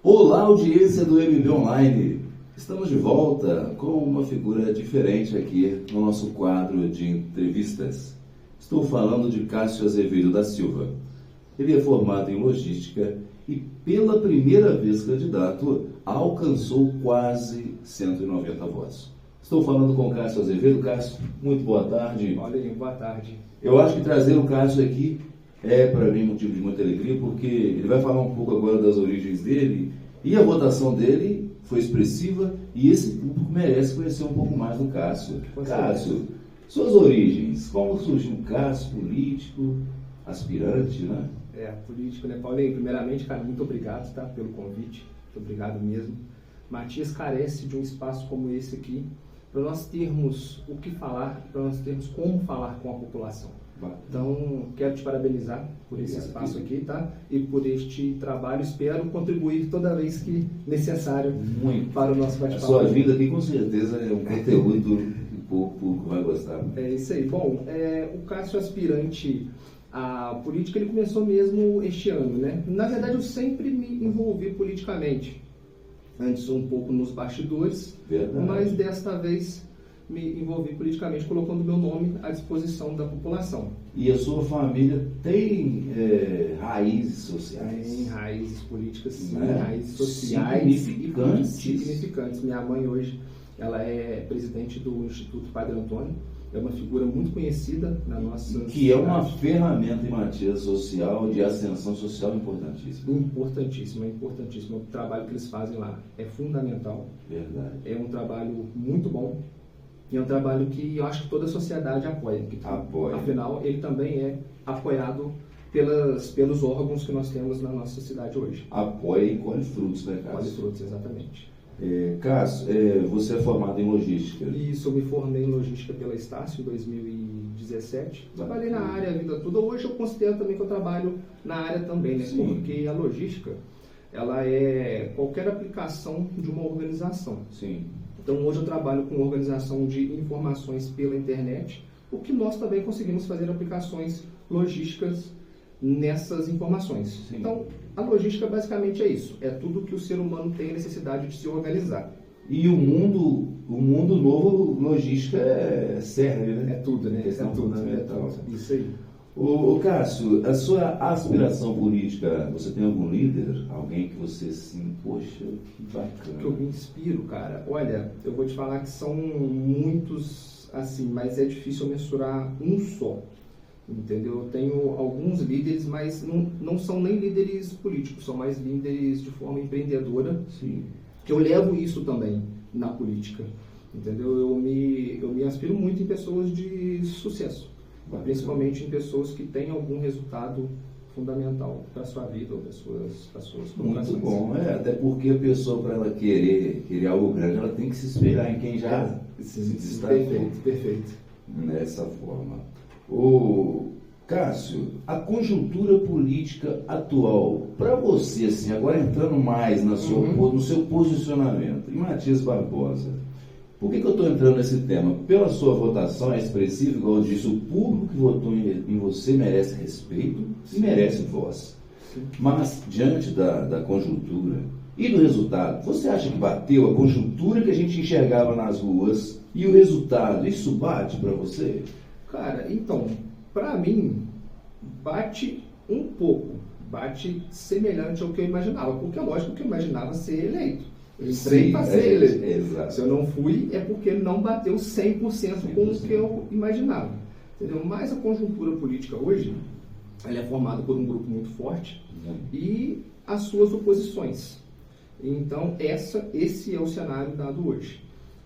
Olá, audiência do MB Online. Estamos de volta com uma figura diferente aqui no nosso quadro de entrevistas. Estou falando de Cássio Azevedo da Silva. Ele é formado em logística e, pela primeira vez candidato, alcançou quase 190 votos. Estou falando com Cássio Azevedo. Cássio, muito boa tarde. Olha aí, boa tarde. Eu acho que trazer o Cássio aqui é, para mim, motivo de muita alegria, porque ele vai falar um pouco agora das origens dele, e a votação dele foi expressiva, e esse público merece conhecer um pouco mais do Cássio. Cássio, suas origens, como surgiu o Cássio, político, aspirante, né? Político, né, Paulinho? Primeiramente, cara, muito obrigado, tá, pelo convite, muito obrigado mesmo. Matias carece de um espaço como esse aqui, para nós termos o que falar, para nós termos como falar com a população. Então, quero te parabenizar por esse espaço aqui, tá? E por este trabalho. Espero contribuir toda vez que necessário para o nosso bate-papo. A sua vida aqui, com certeza, é um conteúdo que o público vai gostar. É isso aí. Bom, o Cássio aspirante à política, ele começou mesmo este ano, né? Na verdade, eu sempre me envolvi politicamente. Antes um pouco nos bastidores, mas desta vez me envolvi politicamente, colocando meu nome à disposição da população. E a sua família tem raízes sociais? Tem raízes políticas, sim, né? Raízes sociais significantes. Minha mãe hoje, ela é presidente do Instituto Padre Antônio, é uma figura muito conhecida na nossa que é uma ferramenta em matéria social, de ascensão social importantíssima. Importantíssima. O trabalho que eles fazem lá é fundamental. Verdade. É um trabalho muito bom. E é um trabalho que eu acho que toda a sociedade apoia. Afinal, ele também é apoiado pelos órgãos que nós temos na nossa cidade hoje. Apoia e colhe frutos, né, Cássio? Colhe frutos, exatamente. Cássio, você é formado em logística? Isso, eu me formei em logística pela Estácio em 2017. Trabalhei na área a vida toda. Hoje eu considero também que eu trabalho na área também, né? Sim. Porque a logística, ela é qualquer aplicação de uma organização. Sim. Então hoje eu trabalho com organização de informações pela internet, o que nós também conseguimos fazer aplicações logísticas nessas informações. Sim. Então a logística basicamente é isso, é tudo que o ser humano tem a necessidade de se organizar. E o mundo novo, logística serve, né? É tudo, né? É fundamental. Isso aí. Ô Cássio, a sua aspiração política, você tem algum líder? Alguém que você, assim, poxa, que bacana. Que eu me inspiro, cara. Olha, eu vou te falar que são muitos, assim, mas é difícil mensurar um só. Entendeu? Eu tenho alguns líderes, mas não são nem líderes políticos, são mais líderes de forma empreendedora. Sim. Que eu levo isso também na política. Entendeu? Eu me aspiro muito em pessoas de sucesso. Principalmente em pessoas que têm algum resultado fundamental para a sua vida ou para as suas Muito bom, até porque a pessoa, para ela querer algo grande, ela tem que se espelhar em quem já se destacou. Perfeito. Nessa forma. Ô Cássio, a conjuntura política atual, para você, assim, agora entrando mais no seu posicionamento, em Matias Barbosa, por que eu estou entrando nesse tema? Pela sua votação é expressiva, igual eu disse, o público que votou em você merece respeito e merece voz. Sim. Mas, diante da conjuntura e do resultado, você acha que bateu a conjuntura que a gente enxergava nas ruas e o resultado, isso bate para você? Cara, então, para mim, bate um pouco, bate semelhante ao que eu imaginava, porque é lógico que eu imaginava ser eleito. Eu entrei para ser eleito. Exato. Se eu não fui, é porque não bateu 100% com o que eu imaginava. Entendeu? Mas a conjuntura política hoje, ela é formada por um grupo muito forte e as suas oposições. Então, esse é o cenário dado hoje.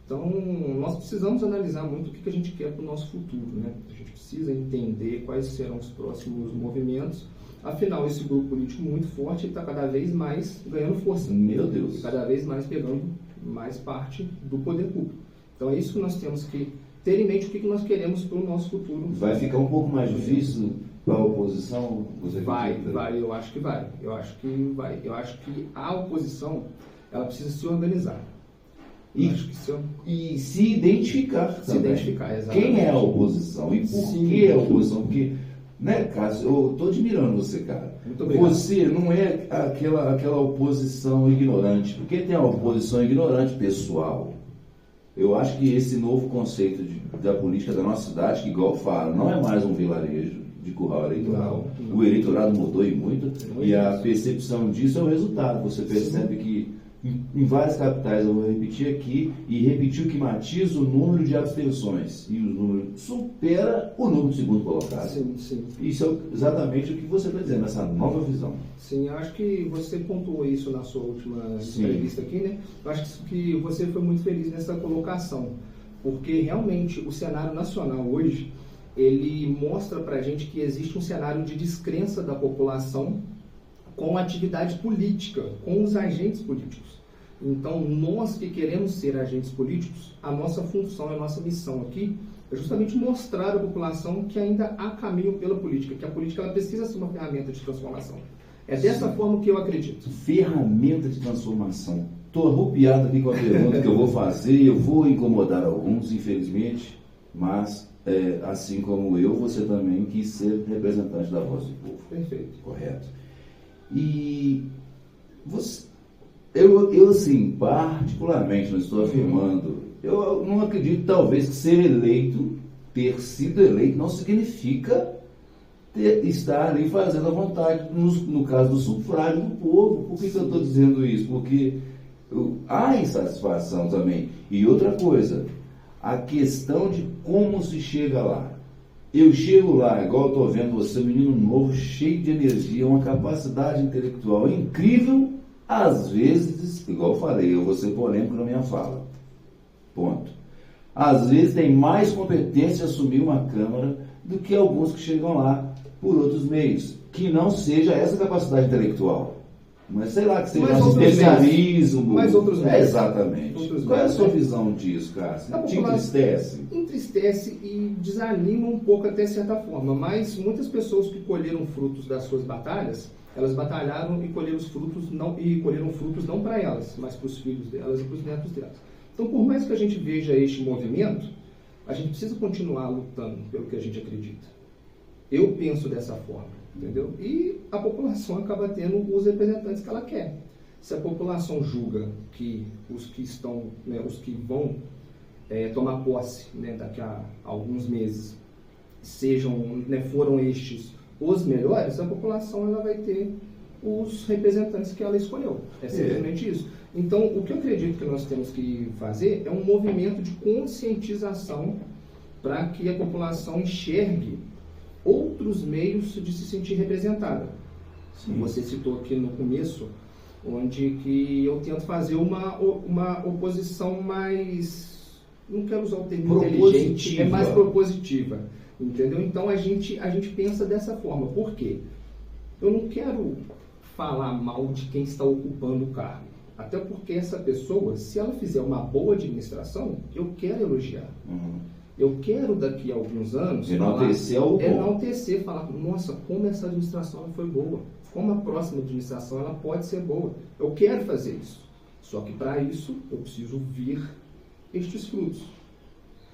Então, nós precisamos analisar muito o que a gente quer para o nosso futuro, né? A gente precisa entender quais serão os próximos movimentos. Afinal, esse grupo político muito forte está cada vez mais ganhando força. Meu Deus. E cada vez mais pegando mais parte do poder público. Então, é isso que nós temos que ter em mente, o que nós queremos para o nosso futuro. Vai ficar um pouco mais difícil para a oposição? Vai, eu acho que vai. Eu acho que a oposição, ela precisa se organizar. E se identificar também. Se identificar, exatamente. Quem é a oposição e por que é a oposição? Porque Né, Cássio? Eu estou admirando você, cara. Muito obrigado. Você não é aquela oposição ignorante, porque tem a oposição ignorante pessoal. Eu acho que esse novo conceito da política da nossa cidade, que igual fala, não é mais um vilarejo de curral eleitoral. Não. O eleitorado mudou e muito, Não e é a isso. percepção disso é o resultado. Você percebe que em várias capitais, eu vou repetir aqui, e repetir o que matiza o número de abstenções. E o número supera o número do segundo colocado. Sim, sim. Isso é exatamente o que você está dizendo, essa nova visão. Sim, eu acho que você pontuou isso na sua última Sim. entrevista aqui, né? Eu acho que você foi muito feliz nessa colocação, porque realmente o cenário nacional hoje, ele mostra pra gente que existe um cenário de descrença da população com a atividade política, com os agentes políticos. Então, nós que queremos ser agentes políticos, a nossa função, a nossa missão aqui é justamente mostrar à população que ainda há caminho pela política, que a política ela precisa ser uma ferramenta de transformação. É dessa forma que eu acredito. Ferramenta de transformação. Estou arrupiado aqui com a pergunta que eu vou fazer, eu vou incomodar alguns, infelizmente, mas, assim como eu, você também quis ser representante da voz do povo. Perfeito. Correto. E eu assim, particularmente, não estou afirmando, eu não acredito, talvez, que ser eleito, ter sido eleito, não significa estar ali fazendo a vontade, no caso do sufrágio do povo. Por que eu estou dizendo isso? Porque há insatisfação também. E outra coisa, a questão de como se chega lá. Eu chego lá, igual estou vendo você, um menino novo, cheio de energia, uma capacidade intelectual incrível, às vezes, igual eu falei, eu vou ser polêmico na minha fala. Ponto. Às vezes tem mais competência em assumir uma Câmara do que alguns que chegam lá por outros meios. Que não seja essa capacidade intelectual. Mas sei lá, que seja um especialismo. Mais outros meios. Exatamente. Outros Qual é a meios, sua né? visão disso, Cássio? Te população entristece? Entristece e desanima um pouco até certa forma, mas muitas pessoas que colheram frutos das suas batalhas, elas batalharam e colheram os frutos não para elas, mas para os filhos delas e para os netos delas. Então, por mais que a gente veja este movimento, a gente precisa continuar lutando pelo que a gente acredita. Eu penso dessa forma, entendeu? E a população acaba tendo os representantes que ela quer. Se a população julga que os que estão, né, os que vão tomar posse, né, daqui a alguns meses foram estes os melhores, a população ela vai ter os representantes que ela escolheu. É simplesmente isso. Então, o que eu acredito que nós temos que fazer é um movimento de conscientização para que a população enxergue outros meios de se sentir representada. Sim. Você citou aqui no começo, onde que eu tento fazer uma oposição mais, não quero usar o termo inteligente, é mais propositiva, entendeu? Então a gente pensa dessa forma. Por quê? Eu não quero falar mal de quem está ocupando o cargo, até porque essa pessoa, se ela fizer uma boa administração, eu quero elogiar. Eu quero daqui a alguns anos enaltecer, falar, nossa, como essa administração foi boa, como a próxima administração ela pode ser boa. Eu quero fazer isso. Só que para isso eu preciso ver estes frutos.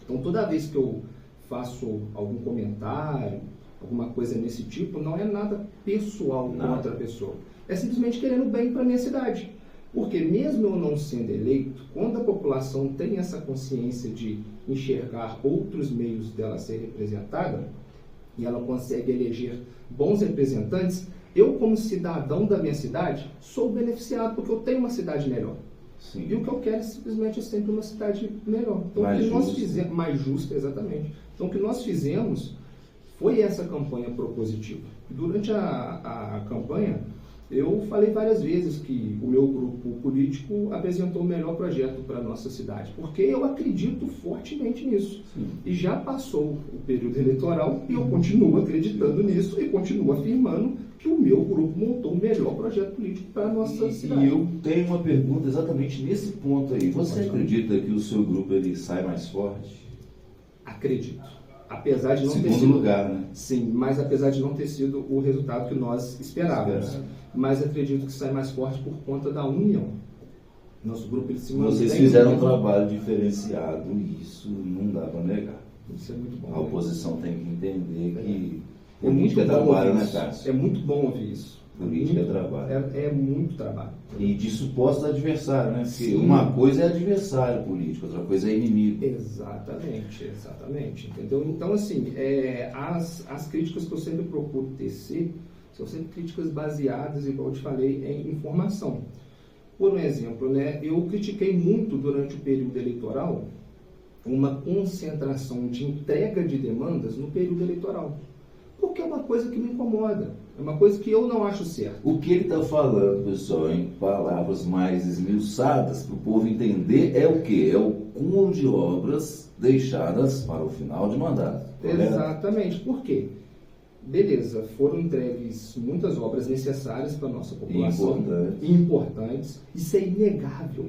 Então toda vez que eu faço algum comentário, alguma coisa nesse tipo, não é nada pessoal contra a pessoa. É simplesmente querendo bem para a minha cidade. Porque mesmo eu não sendo eleito, quando a população tem essa consciência de enxergar outros meios dela ser representada, e ela consegue eleger bons representantes, eu como cidadão da minha cidade, sou beneficiado porque eu tenho uma cidade melhor. Sim. E o que eu quero simplesmente é sempre uma cidade melhor. Então, o que nós fizemos, mais justa, exatamente. Então, o que nós fizemos foi essa campanha propositiva. Durante a campanha, eu falei várias vezes que o meu grupo político apresentou o melhor projeto para a nossa cidade, porque eu acredito fortemente nisso. Sim. E já passou o período eleitoral e eu continuo acreditando nisso e continuo afirmando que o meu grupo montou o melhor projeto político para a nossa cidade. E eu tenho uma pergunta exatamente nesse ponto aí. Você acredita que o seu grupo ele sai mais forte? Acredito. Apesar de não ter sido lugar, né? Sim, mas apesar de não ter sido o resultado que nós esperávamos. Mas acredito que sai mais forte por conta da união. Nosso grupo ele se mantém. Vocês fizeram um trabalho diferenciado, e isso não dá para negar. Isso é muito bom. A oposição tem que entender que Política é trabalho, né, Cássio? É muito bom ouvir isso. Política é trabalho. É muito trabalho. E de suposto adversário, né? Porque Sim. uma coisa é adversário político, outra coisa é inimigo. Exatamente. Entendeu? Então, assim, as críticas que eu sempre procuro tecer são sempre críticas baseadas, igual eu te falei, em informação. Por um exemplo, né, eu critiquei muito durante o período eleitoral uma concentração de entrega de demandas no período eleitoral. Porque é uma coisa que me incomoda, é uma coisa que eu não acho certo. O que ele está falando, pessoal, em palavras mais esmiuçadas, para o povo entender, é o quê? É o cúmulo de obras deixadas para o final de mandato. Exatamente. Por quê? Beleza, foram entregues muitas obras necessárias para a nossa população. Importantes. Isso é inegável.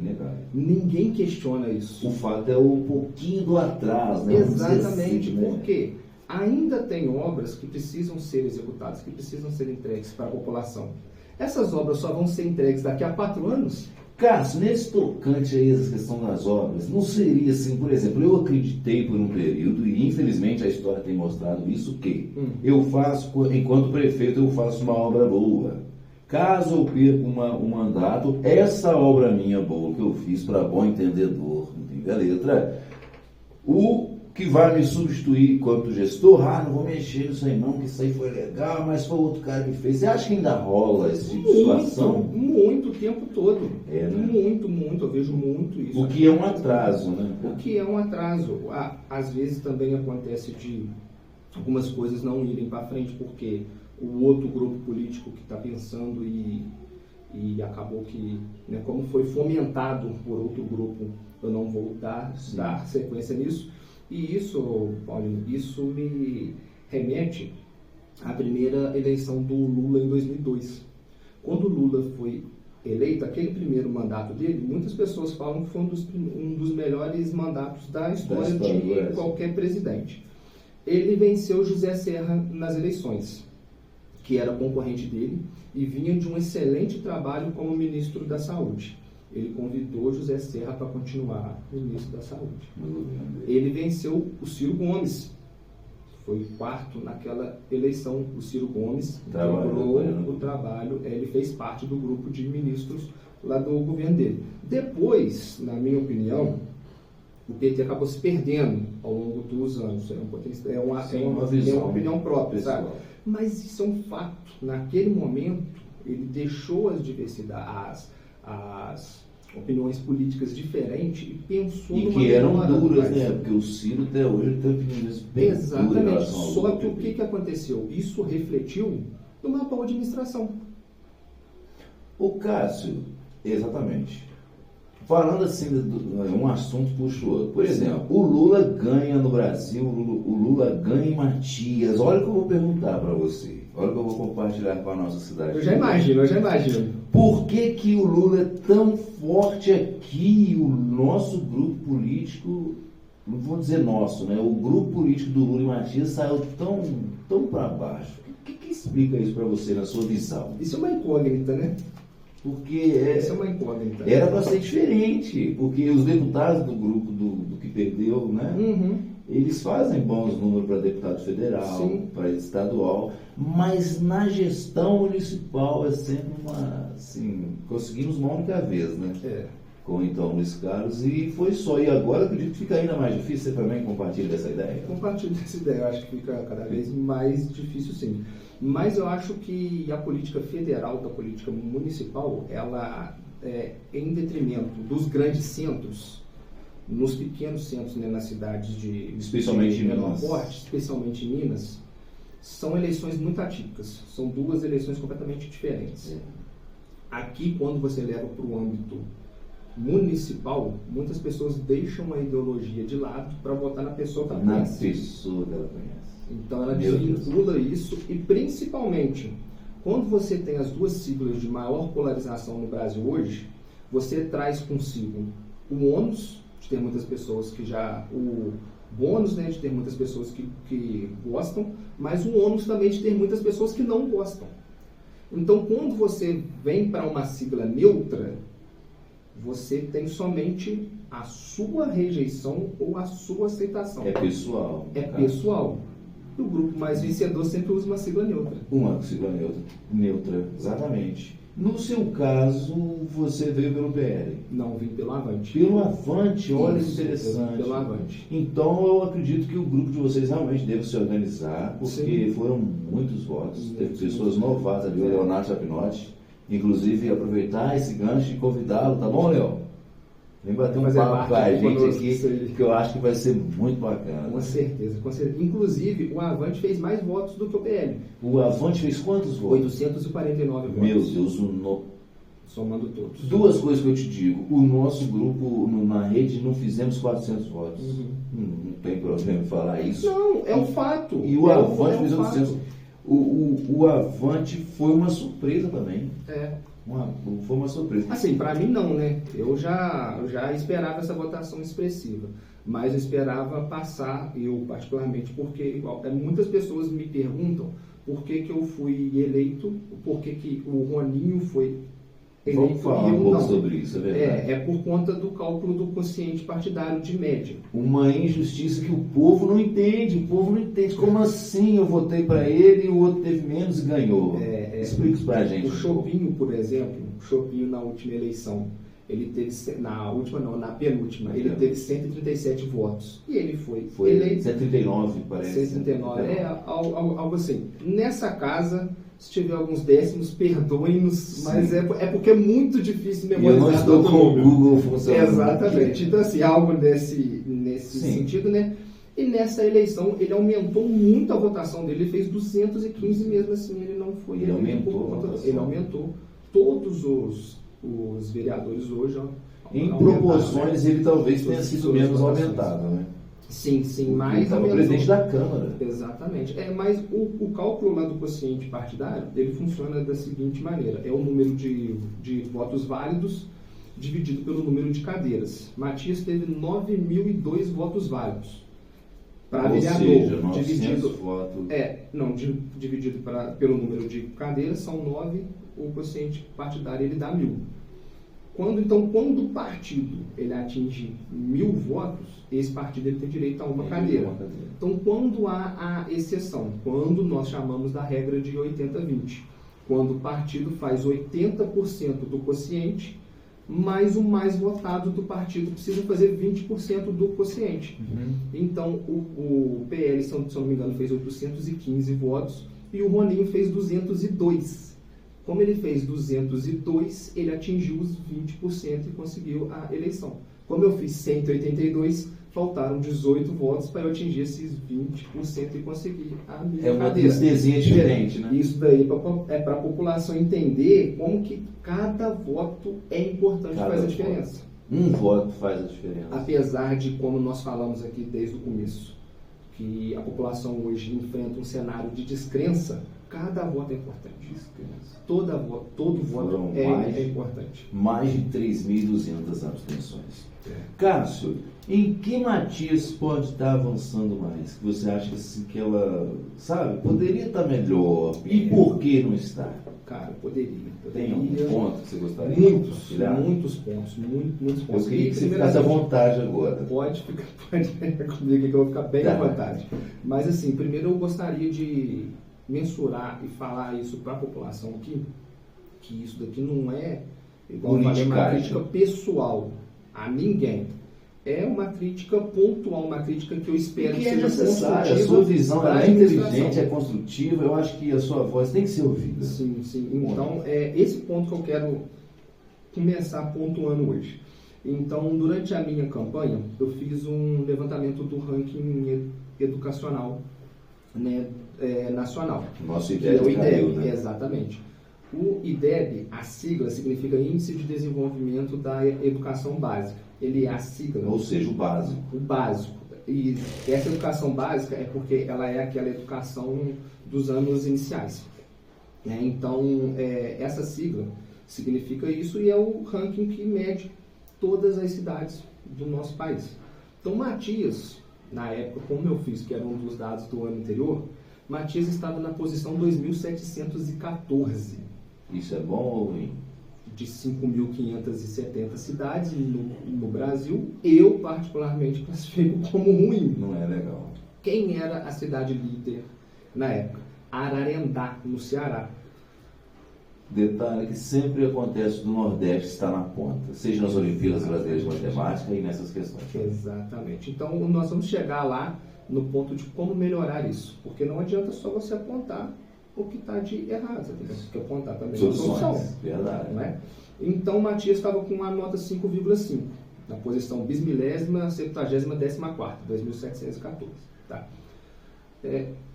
Ninguém questiona isso. O fato é o pouquinho do atraso, né? Exatamente. Assim, né? Por quê? Ainda tem obras que precisam ser executadas, que precisam ser entregues para a população. Essas obras só vão ser entregues daqui a 4 anos? Cássio, nesse tocante aí, essa questão das obras, não seria assim, por exemplo, eu acreditei por um período, e infelizmente a história tem mostrado isso, que eu faço, enquanto prefeito, eu faço uma obra boa. Caso eu perca um mandato, essa obra minha boa que eu fiz, para bom entendedor, entende a letra, o que vai me substituir enquanto gestor, não vou mexer nisso aí não, que isso aí foi legal, mas foi outro cara que fez. Você acha que ainda rola esse tipo de situação? Muito, o tempo todo. Né? Muito, eu vejo muito isso. O que é um atraso, né? O que é um atraso. Às vezes também acontece de algumas coisas não irem para frente, porque o outro grupo político que está pensando e acabou que, né, como foi fomentado por outro grupo, eu não vou dar sequência nisso. E isso, Paulinho, isso me remete à primeira eleição do Lula em 2002. Quando o Lula foi eleito, aquele primeiro mandato dele, muitas pessoas falam que foi um dos melhores mandatos da história de qualquer presidente. Ele venceu José Serra nas eleições, que era concorrente dele, e vinha de um excelente trabalho como ministro da Saúde. Ele convidou José Serra para continuar ministro da Saúde. Ele venceu o Ciro Gomes. Foi quarto naquela eleição. O Ciro Gomes dobrou o trabalho. Ele fez parte do grupo de ministros lá do governo dele. Depois, na minha opinião, o PT acabou se perdendo ao longo dos anos. É uma opinião própria, sabe? Mas isso é um fato. Naquele momento, ele deixou as diversidades, as opiniões políticas diferentes e pensou numa que eram duras, né? Porque o Ciro até hoje tem opiniões bem duras. Exatamente. Só que o que aconteceu? Isso refletiu numa boa administração. O Cássio, exatamente. Falando assim, um assunto puxa o outro. Por exemplo, o Lula ganha no Brasil, o Lula ganha em Matias. Olha o que eu vou perguntar para você. Olha o que eu vou compartilhar com a nossa cidade. Eu já imagino. Por que o Lula é tão forte aqui? O nosso grupo político, não vou dizer nosso, né? O grupo político do Lula e Matias saiu tão para baixo. O que explica isso para você, na sua visão? Isso é uma incógnita, né? Porque isso é uma incógnita. Era para ser diferente, porque os deputados do grupo do que perdeu, né? Eles fazem bons números para deputado federal, para estadual, mas na gestão municipal é sempre conseguimos uma única vez, né? Com então Luiz Carlos, e foi só. E agora eu acredito que fica ainda mais difícil. Você também compartilha dessa ideia? Compartilho dessa ideia, eu acho que fica cada vez mais difícil, sim. Mas eu acho que a política federal da política municipal, ela em detrimento dos grandes centros, nos pequenos centros, né, nas cidades especialmente de menor porte, especialmente em Minas, são eleições muito atípicas. São duas eleições completamente diferentes. Aqui, quando você leva para o âmbito municipal, muitas pessoas deixam a ideologia de lado para votar na pessoa que ela conhece. Então ela desvincula isso, e principalmente quando você tem as duas siglas de maior polarização no Brasil hoje, você traz consigo o ônus de ter muitas pessoas o bônus, né, de ter muitas pessoas que gostam, mas o ônus também de ter muitas pessoas que não gostam. Então, quando você vem para uma sigla neutra, você tem somente a sua rejeição ou a sua aceitação. É pessoal. É pessoal. E o grupo mais vencedor sempre usa uma sigla neutra. Uma sigla neutra, exatamente. No seu caso, você veio pelo PL? Não, vim pelo Avante. Pelo Avante, olha que Isso, interessante. pelo Avante. Então eu acredito que o grupo de vocês realmente deve se organizar, porque Sim. foram muitos votos, teve Muitos, pessoas muitos. novatas ali, o Leonardo Chapinotti. Inclusive aproveitar esse gancho e convidá-lo, tá bom, Léo? Vem bater um Fazer papo parte com a gente conosco, aqui, isso aí. que eu acho que vai ser muito bacana. Com certeza, com certeza. Inclusive, o Avante fez mais votos do que o PL. O Avante fez quantos votos? 849 votos. Meu Deus, Somando todos. duas coisas que eu te digo. O nosso grupo na rede não fizemos 400 votos. Uhum. Não tem problema em falar isso. Não, é um fato. E o Avante fez fato. 800. O Avante foi uma surpresa também. Foi uma surpresa. Assim, para mim não, né? Eu já esperava essa votação expressiva, mas eu esperava passar, eu particularmente, porque muitas pessoas me perguntam por que eu fui eleito, por que o Roninho foi eleito. Vamos falar um pouco sobre isso, é verdade. É por conta do cálculo do quociente partidário de média. Uma injustiça que o povo não entende. Como assim eu votei para ele e o outro teve menos e ganhou? Explica isso pra gente. O Chopinho, por exemplo, na última eleição, ele teve, na penúltima, ele teve 137 votos. E ele foi eleito. 139, parece. 139, algo assim. Nessa casa, se tiver alguns décimos, perdoem-nos, mas é porque é muito difícil memorizar. Eu não estou com o Google funcionando. Exatamente. Então, assim, algo nesse sentido, né? E nessa eleição, ele aumentou muito a votação dele. Ele fez 215, mesmo assim, ele não foi Ele eleito aumentou por a conta. votação. Ele aumentou. Todos os vereadores hoje, Em proporções, ele talvez tenha sido menos votações. aumentado, né? Sim, mais ou menos. Presidente da Câmara. Exatamente. Mas o cálculo lá do quociente partidário, ele funciona da seguinte maneira. É o número de votos válidos dividido pelo número de cadeiras. Matias teve 9.002 votos válidos. Para vereador, seja, 900 votos. Dividido pelo número de cadeiras, são 9, o quociente partidário ele dá 1.000. Quando o partido ele atinge 1.000 votos, esse partido ele tem direito a uma cadeira. Então, quando há a exceção, quando nós chamamos da regra de 80-20, quando o partido faz 80% do quociente, mas o mais votado do partido precisa fazer 20% do quociente. Uhum. Então, o PL, se eu não me engano, fez 815 votos e o Roninho fez 202. Como ele fez 202, ele atingiu os 20% e conseguiu a eleição. Como eu fiz 182, faltaram 18 votos para eu atingir esses 20% e conseguir a minha É uma cadeira. tristezinha diferente, né? Isso daí é para a população entender como que cada voto é importante, faz a diferença. Um voto faz a diferença. Apesar de, como nós falamos aqui desde o começo, que a população hoje enfrenta um cenário de descrença, cada voto é importante. Todo voto é importante. Mais de 3.200 abstenções. Cássio, em que Matias pode estar avançando mais? Que você acha que ela, poderia estar melhor? E por que não está? Cara, poderia. Tem um ponto que você gostaria muitos de compartilhar? Muitos pontos. Eu queria que você ficasse à vontade agora. Pode ficar comigo que eu vou ficar bem à vontade. Mas assim, primeiro eu gostaria de mensurar e falar isso para a população aqui, que isso daqui não é igual uma crítica pessoal a ninguém. É uma crítica pontual, uma crítica que eu espero que seja necessária. A sua visão é inteligente, é construtiva. Eu acho que a sua voz tem que ser ouvida. Sim. Então, é esse ponto que eu quero começar pontuando hoje. Então, durante a minha campanha, eu fiz um levantamento do ranking educacional, né, nacional. Nosso IDEB caiu, né? Exatamente. O IDEB, a sigla, significa Índice de Desenvolvimento da Educação Básica. Ele é a sigla. Ou seja, o básico. O básico. E essa educação básica é porque ela é aquela educação dos anos iniciais. Então, essa sigla significa isso e é o ranking que mede todas as cidades do nosso país. Então, Matias, na época, como eu fiz, que era um dos dados do ano anterior, Matias estava na posição 2.714. Isso é bom ou ruim? De 5.570 cidades no Brasil, eu particularmente classifico como ruim. Não é legal. Quem era a cidade líder na época? Ararendá, no Ceará. Detalhe que sempre acontece do Nordeste estar na ponta, seja nas Olimpíadas Brasileiras de Matemática e nessas questões. Exatamente. Então, nós vamos chegar lá no ponto de como melhorar isso. Porque não adianta só você apontar o que está de errado. Você tem que apontar também a solução. Verdade. Não é? Então, Matias estava com uma nota 5,5, na posição bismilésima, 70ª, 2.714. Tá?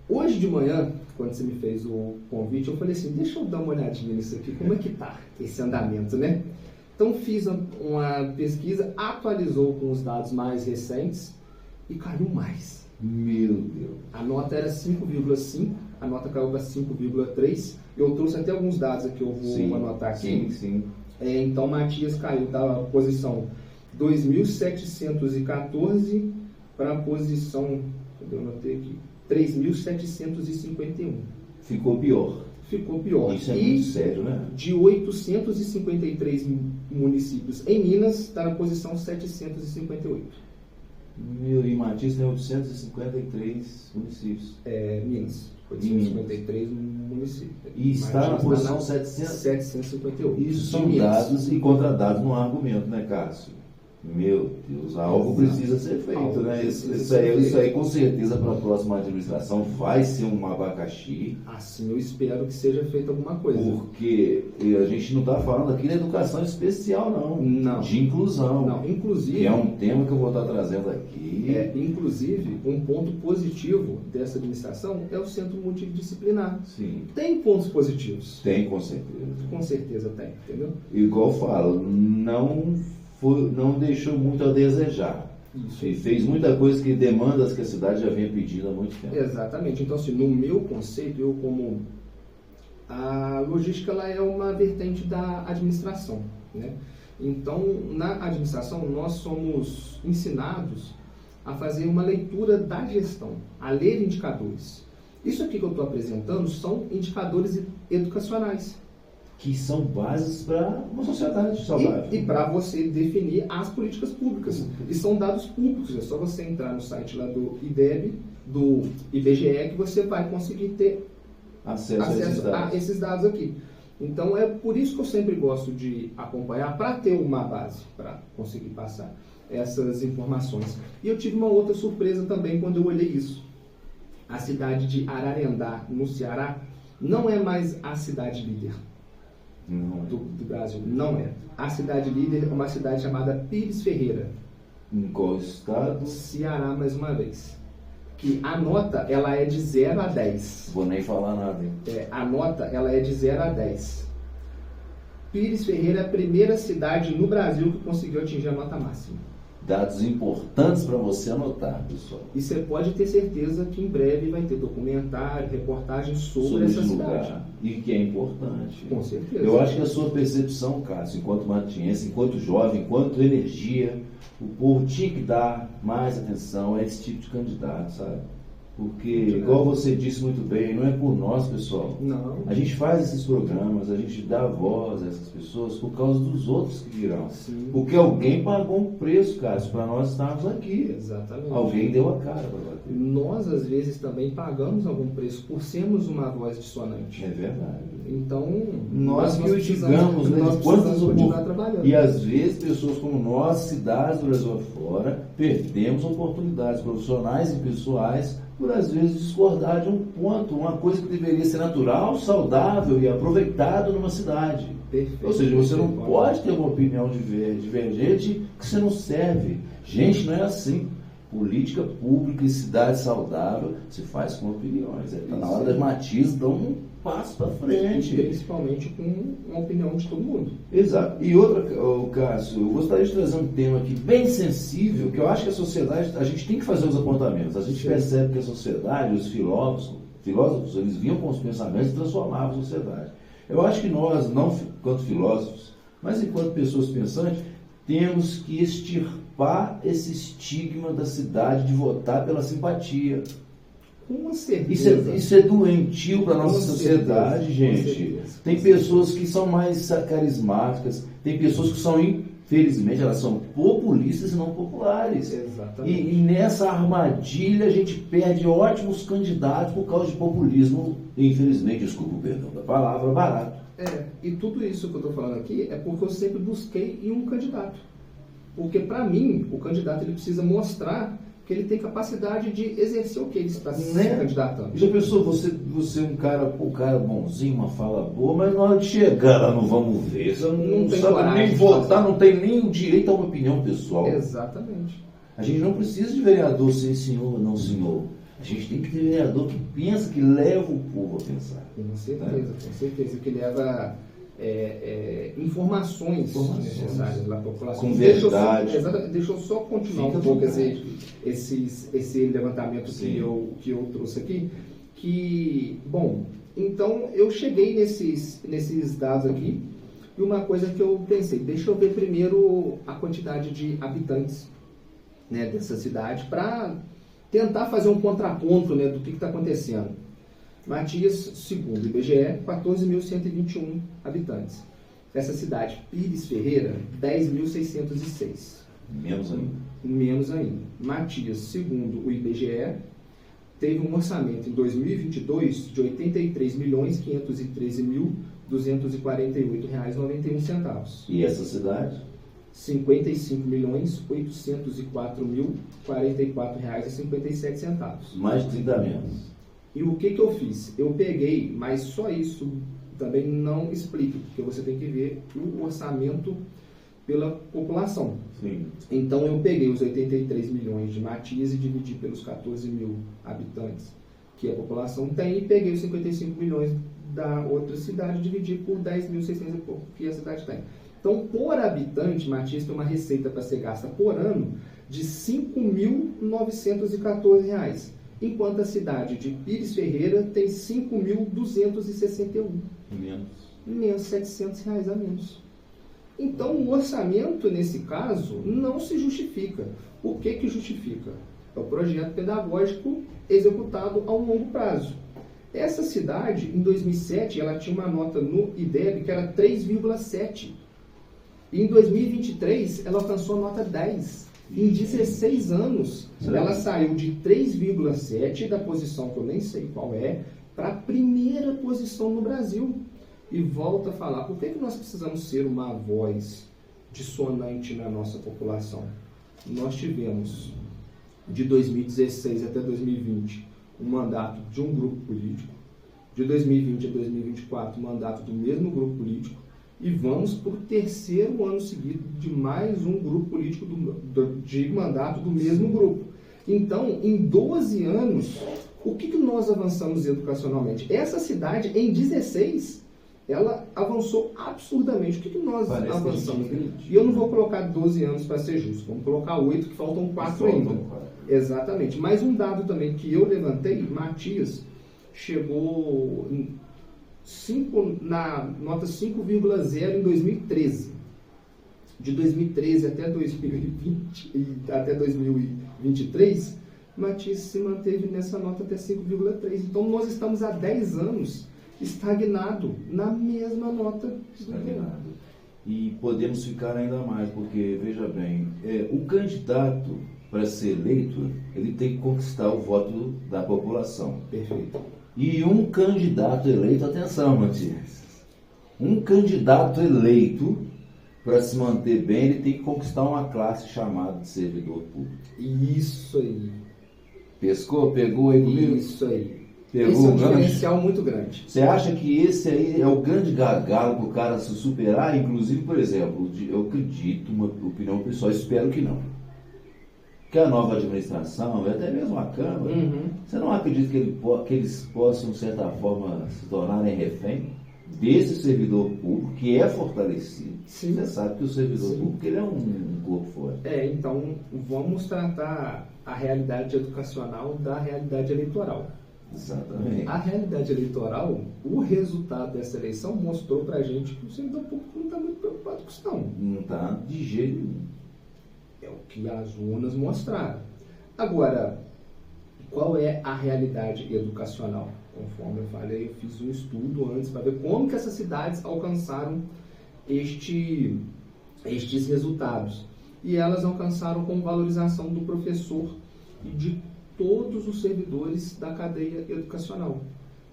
Hoje de manhã, quando você me fez o convite, eu falei assim, deixa eu dar uma olhadinha nisso aqui, como é que tá esse andamento, né? Então fiz uma pesquisa, atualizou com os dados mais recentes e caiu mais. Meu Deus. A nota era 5,5, a nota caiu para 5,3. Eu trouxe até alguns dados aqui, eu vou anotar aqui. Sim. Então Matias caiu da posição 2.714 para a posição, eu anotei aqui, 3.751. Ficou pior. Ficou pior. Isso é muito sério, né? De 853 municípios em Minas, está na posição 758. E Matias tem 853 municípios. Minas. 853 municípios. E está na posição 758. Isso são dados e contradados no argumento, né, Cássio? Meu Deus, algo precisa ser feito, né? Isso aí com certeza para a próxima administração vai ser um abacaxi. Assim eu espero que seja feita alguma coisa. Porque a gente não está falando aqui de educação especial, não. De inclusão. Não, inclusive. Que é um tema que eu vou estar trazendo aqui. Inclusive, um ponto positivo dessa administração é o centro multidisciplinar. Sim. Tem pontos positivos. Tem, com certeza. Com certeza tem, entendeu? Igual eu falo, não deixou muito a desejar. Isso. E fez muita coisa que demandas que a cidade já vinha pedindo há muito tempo. Exatamente. Então, assim, no meu conceito, a logística ela é uma vertente da administração, né? Então, na administração, nós somos ensinados a fazer uma leitura da gestão, a ler indicadores. Isso aqui que eu estou apresentando são indicadores educacionais. Que são bases para uma sociedade saudável. E para você definir as políticas públicas. E são dados públicos. É só você entrar no site lá do IDEB, do IBGE, que você vai conseguir ter acesso a esses dados aqui. Então, é por isso que eu sempre gosto de acompanhar, para ter uma base, para conseguir passar essas informações. E eu tive uma outra surpresa também quando eu olhei isso. A cidade de Ararendá, no Ceará, não é mais a cidade líder. Do Brasil, não é. A cidade líder é uma cidade chamada Pires Ferreira. Em qual estado? Ceará, mais uma vez. Que a nota, ela é de 0 a 10. Vou nem falar nada. A nota, ela é de 0 a 10. Pires Ferreira é a primeira cidade no Brasil que conseguiu atingir a nota máxima. Dados importantes para você anotar, pessoal. E você pode ter certeza que em breve vai ter documentário, reportagem sobre essa cidade. E que é importante. Com certeza. Eu acho que a sua percepção, Cássio, enquanto matiense, enquanto jovem, enquanto energia, o povo tinha que dar mais atenção a esse tipo de candidato, sabe? Porque, igual você disse muito bem, não é por nós, pessoal. Não. A gente faz esses programas, a gente dá voz a essas pessoas por causa dos outros que virão. Sim. Porque alguém pagou um preço, Cássio, para nós estarmos aqui. Exatamente. Alguém deu a cara para bater. Nós, às vezes, também pagamos algum preço por sermos uma voz dissonante. É verdade. Então, nós que o digamos, né? Nós precisamos continuar trabalhando. E às vezes, pessoas como nós, cidades do Brasil afora, perdemos oportunidades profissionais e pessoais por às vezes discordar de um ponto, uma coisa que deveria ser natural, saudável e aproveitado numa cidade. Perfeito. Ou seja, você não pode ter uma opinião divergente que você não serve. Gente, não é assim. Política pública e cidade saudável se faz com opiniões. Está na hora das Matias dar um passo para frente. E principalmente com uma opinião de todo mundo. Exato. E outra, Cássio, eu gostaria de trazer um tema aqui bem sensível, que eu acho que a sociedade, a gente tem que fazer os apontamentos. A gente percebe que a sociedade, os filósofos, eles vinham com os pensamentos e transformavam a sociedade. Eu acho que nós, não enquanto filósofos, mas enquanto pessoas pensantes, temos que extirpar esse estigma da cidade de votar pela simpatia. Com certeza. Isso é doentio para a nossa Com sociedade, certeza, gente. Tem pessoas que são mais carismáticas, tem pessoas que são, infelizmente, elas são populistas e não populares. Exatamente. E nessa armadilha a gente perde ótimos candidatos por causa de populismo, infelizmente, desculpa o perdão da palavra, barato. E tudo isso que eu estou falando aqui é porque eu sempre busquei em um candidato. Porque, para mim, o candidato ele precisa mostrar que ele tem capacidade de exercer o que ele está se candidatando. Já pensou, você é um cara bonzinho, uma fala boa, mas na hora de chegar lá não vamos ver. Você não tem sabe coragem nem de votar, fazer. não tem nem o direito a uma opinião pessoal. Exatamente. A gente não precisa de vereador sim senhor, não senhor. A gente tem que ter vereador que pensa, que leva o povo a pensar. Com certeza. Que leva informações necessárias para a população. Com verdade. Deixa eu só continuar um pouco esse levantamento que eu trouxe aqui. Então eu cheguei nesses dados aqui e uma coisa que eu pensei, deixa eu ver primeiro a quantidade de habitantes, né, dessa cidade para tentar fazer um contraponto, né, do que está acontecendo. Matias, segundo o IBGE, 14.121 habitantes. Essa cidade, Pires Ferreira, 10.606. Menos ainda. Matias, segundo o IBGE, teve um orçamento em 2022 de R$ 83.513.248,91. E essa cidade? R$ 55.804.044,57. Mais de 30 menos. E o que eu fiz? Eu peguei, mas só isso também não explica, porque você tem que ver o orçamento pela população. Sim. Então eu peguei os 83 milhões de Matias e dividi pelos 14 mil habitantes que a população tem e peguei os 55 milhões da outra cidade e dividi por 10.600 que a cidade tem. Então, por habitante, Matias tem uma receita para ser gasta por ano de R$ 5.914, enquanto a cidade de Pires Ferreira tem 5.261. Menos R$ 700 a menos. Então, o orçamento, nesse caso, não se justifica. O que justifica? É o projeto pedagógico executado a um longo prazo. Essa cidade, em 2007, ela tinha uma nota no IDEB que era 3,7. E em 2023, ela alcançou a nota 10. Em 16 anos, ela saiu de 3,7, da posição que eu nem sei qual é, para a primeira posição no Brasil. E volta a falar, por que nós precisamos ser uma voz dissonante na nossa população? Nós tivemos, de 2016 até 2020, um mandato de um grupo político. De 2020 a 2024, um mandato do mesmo grupo político. E vamos por terceiro ano seguido de mais um grupo político de mandato do mesmo grupo. Então, em 12 anos, o que nós avançamos educacionalmente? Essa cidade, em 16, ela avançou absurdamente. O que nós avançamos? E eu não vou colocar 12 anos para ser justo, vamos colocar 8, que faltam 4 ainda. Exatamente. Mais um dado também que eu levantei, Matias chegou na nota 5,0 em 2013. De 2013 até 2020 e até 2023, Matias se manteve nessa nota até 5,3. Então nós estamos há 10 anos estagnado na mesma nota. Estagnado. E podemos ficar ainda mais, porque, veja bem, o candidato, para ser eleito, ele tem que conquistar o voto da população. Perfeito. E um candidato eleito, atenção, Matias, um candidato eleito, para se manter bem, ele tem que conquistar uma classe chamada de servidor público. Isso aí. Pescou? Pegou aí comigo? Isso aí. Pegou. Esse é um diferencial muito grande. Você acha que esse aí é o grande gargalo para o cara se superar? Inclusive, por exemplo, eu acredito, uma opinião pessoal, espero que não. Que a nova administração, até mesmo a Câmara, você não acredita que eles possam, de certa forma, se tornarem refém desse servidor público, que é fortalecido? Sim. Você sabe que o servidor público ele é um corpo forte. Então vamos tratar a realidade educacional da realidade eleitoral. Exatamente. A realidade eleitoral, o resultado dessa eleição mostrou pra gente que o servidor público não está muito preocupado com isso, não. Não está de jeito nenhum. É o que as urnas mostraram. Agora, qual é a realidade educacional? Conforme eu falei, eu fiz um estudo antes para ver como que essas cidades alcançaram estes resultados. E elas alcançaram com valorização do professor e de todos os servidores da cadeia educacional.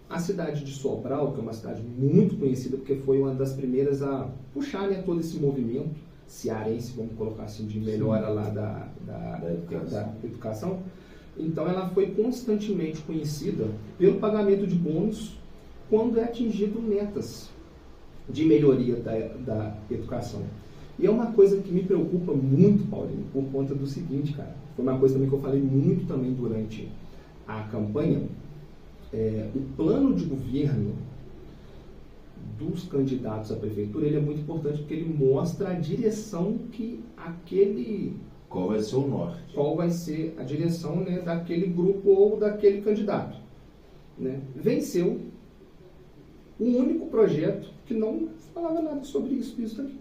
A cidade de Sobral, que é uma cidade muito conhecida, porque foi uma das primeiras a puxar, né, todo esse movimento cearense, vamos colocar assim, de melhora lá da educação. Então ela foi constantemente conhecida pelo pagamento de bônus quando é atingido metas de melhoria da educação. E é uma coisa que me preocupa muito, Paulinho, por conta do seguinte, cara. Foi uma coisa também que eu falei muito também durante a campanha. O plano de governo dos candidatos à prefeitura, ele é muito importante porque ele mostra a direção que Qual vai ser o norte? Qual vai ser a direção, né, daquele grupo ou daquele candidato. Né? Venceu o único projeto que não falava nada sobre isso aqui.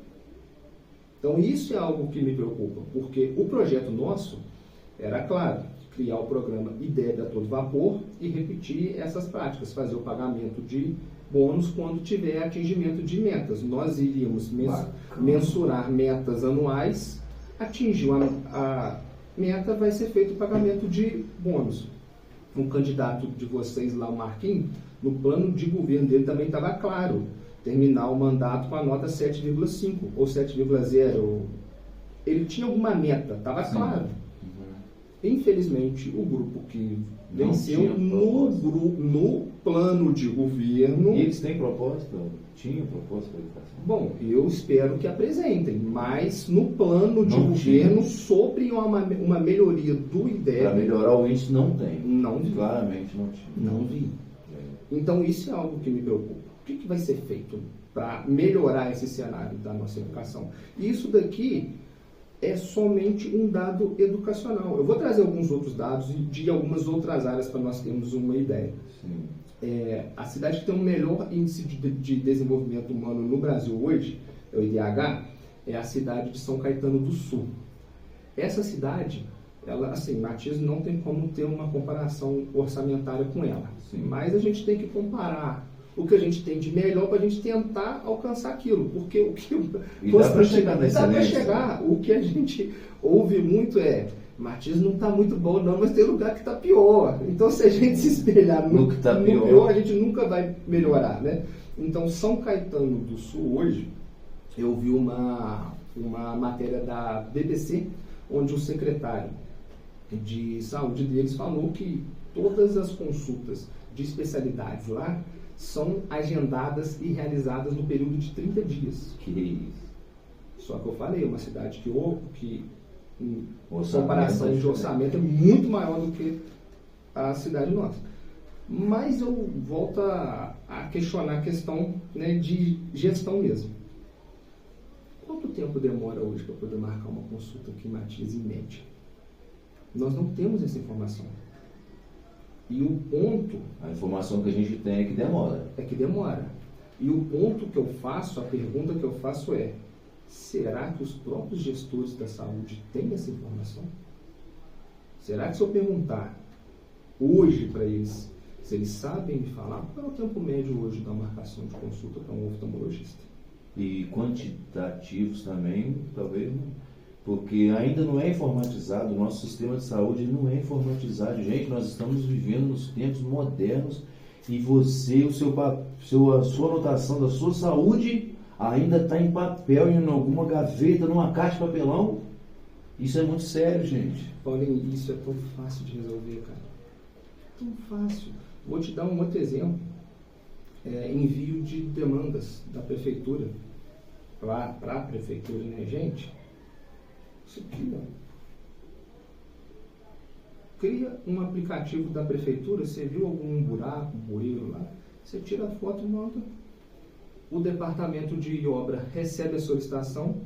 Então isso é algo que me preocupa, porque o projeto nosso era, claro, criar o programa IDEB a todo vapor e repetir essas práticas, fazer o pagamento de bônus quando tiver atingimento de metas. Nós iríamos mensurar metas anuais, atingiu a meta, vai ser feito o pagamento de bônus. Um candidato de vocês lá, o Marquinhos, no plano de governo dele também estava claro, terminar o mandato com a nota 7,5 ou 7,0. Ele tinha alguma meta, estava claro. Infelizmente, o grupo que venceu no plano de governo... E eles têm proposta? Tinham proposta para a educação? Bom, eu espero que apresentem, mas no plano de governo, sobre uma melhoria do IDEB... Para melhorar o índice, não tem. Não vi. Claramente não tinha. Não vi. Então, isso é algo que me preocupa. O que vai ser feito para melhorar esse cenário da nossa educação? Isso daqui é somente um dado educacional. Eu vou trazer alguns outros dados de algumas outras áreas para nós termos uma ideia. A cidade que tem o melhor índice de desenvolvimento humano no Brasil hoje, é o IDH, é a cidade de São Caetano do Sul. Essa cidade, ela, assim, Matias não tem como ter uma comparação orçamentária com ela. Mas a gente tem que comparar o que a gente tem de melhor para a gente tentar alcançar aquilo, porque o que dá para chegar na excelência. Dá para chegar. O que a gente ouve muito é: Matias não está muito bom não, mas tem lugar que está pior. Então, se a gente se espelhar no que está pior, a gente nunca vai melhorar, né? Então, São Caetano do Sul hoje, eu vi uma matéria da BBC, onde o secretário de saúde deles falou que todas as consultas de especialidades lá são agendadas e realizadas no período de 30 dias. Que isso? Só que eu falei, uma cidade que em comparação de orçamento é muito maior do que a cidade nossa. Mas eu volto a questionar a questão, né, de gestão mesmo. Quanto tempo demora hoje para poder marcar uma consulta aqui em Matias, em média? Nós não temos essa informação. E o ponto... A informação que a gente tem é que demora. E o ponto que eu faço, a pergunta que eu faço é: será que os próprios gestores da saúde têm essa informação? Será que se eu perguntar hoje para eles, se eles sabem me falar qual é o tempo médio hoje da marcação de consulta para um oftalmologista? E quantitativos também, talvez não. Porque ainda não é informatizado, o nosso sistema de saúde não é informatizado. Gente, nós estamos vivendo nos tempos modernos e você, a sua anotação da sua saúde ainda está em papel, em alguma gaveta, numa caixa de papelão. Isso é muito sério, gente. Paulinho, isso é tão fácil de resolver, cara. Tão fácil. Vou te dar um outro exemplo. Envio de demandas da prefeitura para a prefeitura, né, gente? Isso aqui, ó. Cria um aplicativo da prefeitura, você viu algum buraco, bueiro lá, você tira a foto e manda. O departamento de obra recebe a solicitação,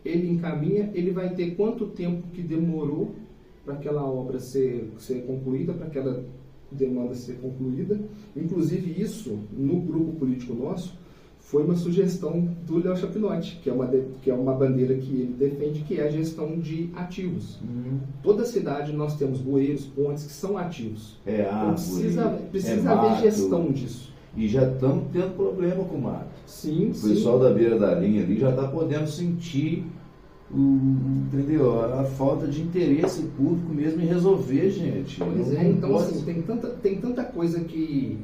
ele encaminha, ele vai ter quanto tempo que demorou para aquela obra ser concluída, para aquela demanda ser concluída. Inclusive isso, no grupo político nosso, foi uma sugestão do Léo Chapinotti, que é uma bandeira que ele defende, que é a gestão de ativos. Toda cidade nós temos bueiros, pontes que são ativos. Então Precisa haver gestão disso. E já estamos tendo problema com o mato. Sim, o pessoal da beira da linha ali já está podendo sentir entendeu? A falta de interesse público mesmo em resolver, gente. Pois é, então assim, tem tanta coisa que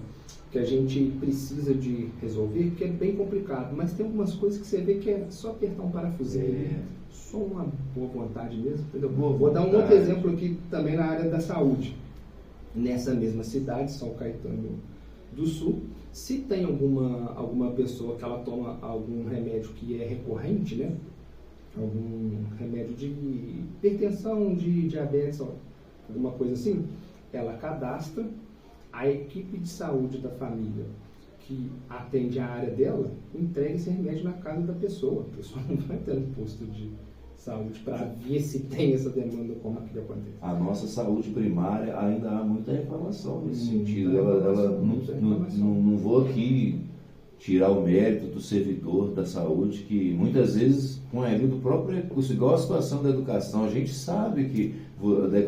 a gente precisa de resolver que é bem complicado, mas tem algumas coisas que você vê que é só apertar um parafusinho, só uma boa vontade mesmo, entendeu? Vou dar um outro exemplo aqui também na área da saúde. Nessa mesma cidade, São Caetano do Sul, se tem alguma pessoa que ela toma algum remédio que é recorrente, né? Algum remédio de hipertensão, de diabetes, alguma coisa assim, ela cadastra, a equipe de saúde da família que atende a área dela entrega esse remédio na casa da pessoa. A pessoa não vai ter um posto de saúde para ver se tem essa demanda, como aquilo acontece. A nossa saúde primária ainda há muita reclamação nesse sentido. Não vou aqui tirar o mérito do servidor da saúde, que muitas vezes põe ali do próprio recurso, igual a situação da educação. A gente sabe que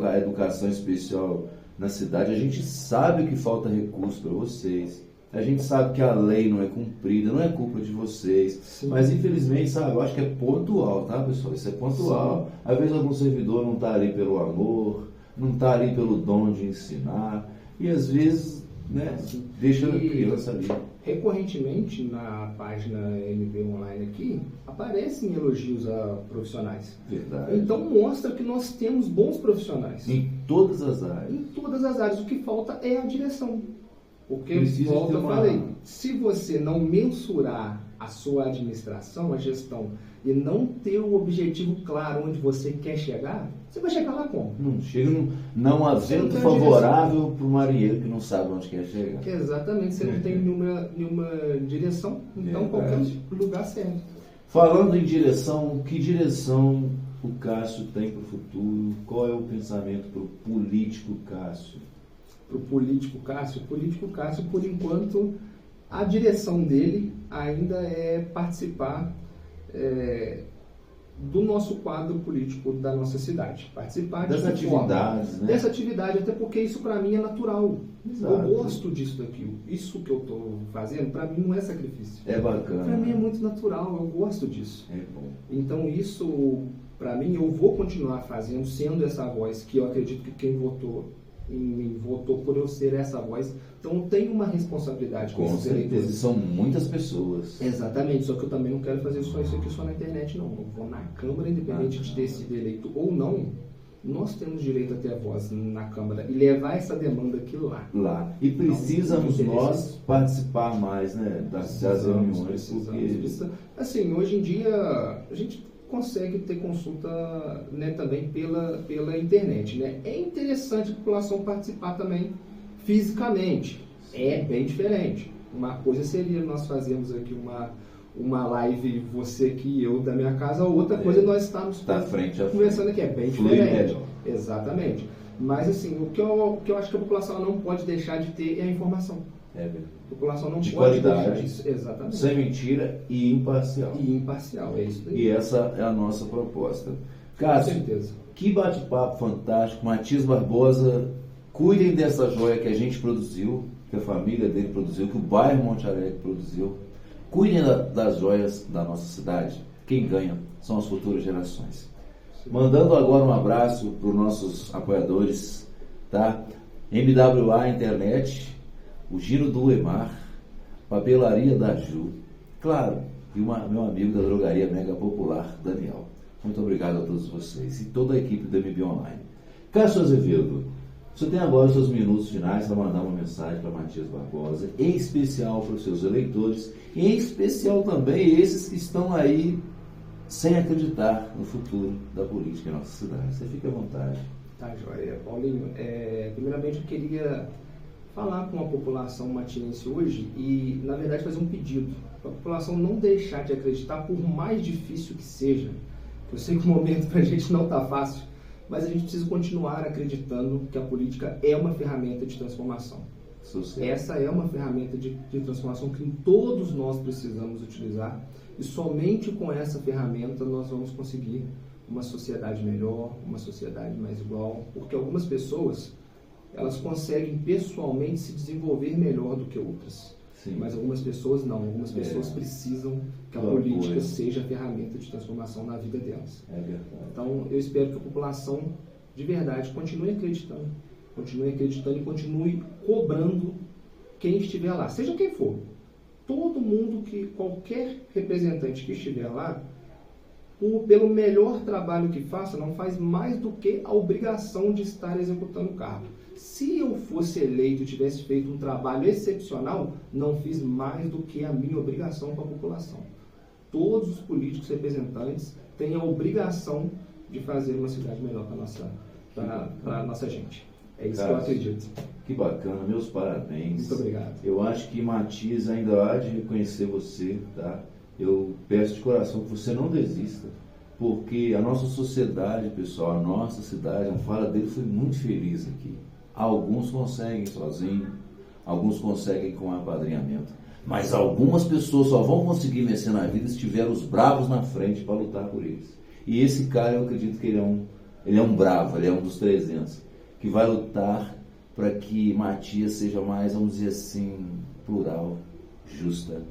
a educação especial na cidade, a gente sabe que falta recurso para vocês. A gente sabe que a lei não é cumprida, não é culpa de vocês. Sim. Mas infelizmente, sabe, eu acho que é pontual, tá, pessoal? Isso é pontual. Sim. Às vezes algum servidor não está ali pelo amor, não está ali pelo dom de ensinar, e às vezes, né, deixa a criança ali. Recorrentemente, na página MB Online aqui, aparecem elogios a profissionais. Verdade. Então mostra que nós temos bons profissionais. Em todas as áreas. Em todas as áreas. O que falta é a direção. Porque, volta, eu falei, se você não mensurar a sua administração, a gestão, e não ter o objetivo claro onde você quer chegar, você vai chegar lá como? Não chega, não há vento favorável para o marinheiro que não sabe onde quer chegar. Exatamente, você não tem nenhuma direção, então qualquer lugar serve. Falando em direção, que direção o Cássio tem para o futuro? Qual é o pensamento para o político Cássio? Para o político Cássio, por enquanto, a direção dele ainda é participar do nosso quadro político da nossa cidade. Participar dessa atividade, né? Dessa atividade, até porque isso para mim é natural. Exato. Eu gosto disso daqui. Isso que eu estou fazendo, para mim não é sacrifício. É bacana. Para mim é muito natural, eu gosto disso. É bom. Então isso, para mim, eu vou continuar fazendo, sendo essa voz, que eu acredito que quem votou em mim votou por eu ser essa voz. Então eu tenho uma responsabilidade com esses eleitores. São muitas pessoas. Exatamente, só que eu também não quero fazer isso aqui só na internet, não. Eu vou na Câmara, independente de ter sido eleito ou não, nós temos direito a ter a voz na Câmara e levar essa demanda aqui lá. E precisamos nós participar mais, né, das reuniões. Porque... Assim, hoje em dia a gente consegue ter consulta, né, também pela internet, né? É interessante a população participar também fisicamente. É bem diferente. Uma coisa seria nós fazermos aqui uma live, você aqui, eu da minha casa, outra coisa nós estamos conversando aqui, é bem diferente. Exatamente. Mas assim, o que eu acho que a população não pode deixar de ter é a informação. A população não pode deixar disso. Exatamente. Sem mentira e imparcial. É isso daí. E essa é a nossa proposta. Cássio, com certeza. Que bate-papo fantástico. Matias Barbosa, cuidem dessa joia que a gente produziu, que a família dele produziu, que o bairro Monte Alegre produziu. Cuidem das joias da nossa cidade. Quem ganha são as futuras gerações. Sim. Mandando agora um abraço para os nossos apoiadores, tá? MWA Internet, o Giro do Emar, Papelaria da Ju, claro, e meu amigo da drogaria Mega Popular, Daniel. Muito obrigado a todos vocês e toda a equipe do MB Online. Cássio Azevedo, você tem agora os seus minutos finais para mandar uma mensagem para Matias Barbosa, em especial para os seus eleitores, e em especial também esses que estão aí sem acreditar no futuro da política em nossa cidade. Você fica à vontade. Tá, joia. Paulinho, primeiramente eu queria falar com a população matinense hoje e, na verdade, fazer um pedido para a população não deixar de acreditar, por mais difícil que seja. Eu sei que o momento para a gente não está fácil, mas a gente precisa continuar acreditando que a política é uma ferramenta de transformação. social. Essa é uma ferramenta de transformação que todos nós precisamos utilizar, e somente com essa ferramenta nós vamos conseguir uma sociedade melhor, uma sociedade mais igual, porque algumas pessoas, elas conseguem pessoalmente se desenvolver melhor do que outras. Sim. Mas algumas pessoas não, algumas pessoas precisam que a política seja a ferramenta de transformação na vida delas. É verdade. Então, eu espero que a população, de verdade, continue acreditando e continue cobrando quem estiver lá, seja quem for. Todo mundo, qualquer representante que estiver lá, pelo melhor trabalho que faça, não faz mais do que a obrigação de estar executando o cargo. Se eu fosse eleito e tivesse feito um trabalho excepcional, não fiz mais do que a minha obrigação com a população. Todos os políticos representantes têm a obrigação de fazer uma cidade melhor para a nossa gente. É isso que eu acredito. Que bacana, meus parabéns. Muito obrigado. Eu acho que Matias ainda há de reconhecer você, tá? Eu peço de coração que você não desista, porque a nossa sociedade, pessoal, a nossa cidade, a fala dele foi muito feliz aqui. Alguns conseguem sozinho, alguns conseguem com apadrinhamento, mas algumas pessoas só vão conseguir vencer na vida se tiver os bravos na frente para lutar por eles. E esse cara, eu acredito que ele é um bravo, ele é um dos 300, que vai lutar para que Matias seja mais, vamos dizer assim, plural, justa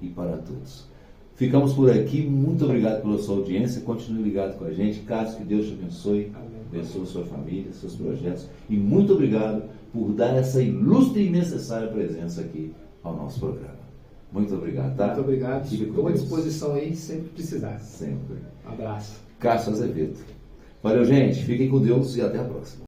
e para todos. Ficamos por aqui, muito obrigado pela sua audiência, continue ligado com a gente, Cássio, que Deus te abençoe, abençoe a sua família, seus projetos, e muito obrigado por dar essa ilustre e necessária presença aqui ao nosso programa. Muito obrigado, tá? Muito obrigado, estou à disposição aí, sempre que precisar. Sempre. Um abraço. Cássio Azevedo. Valeu, gente, fiquem com Deus e até a próxima.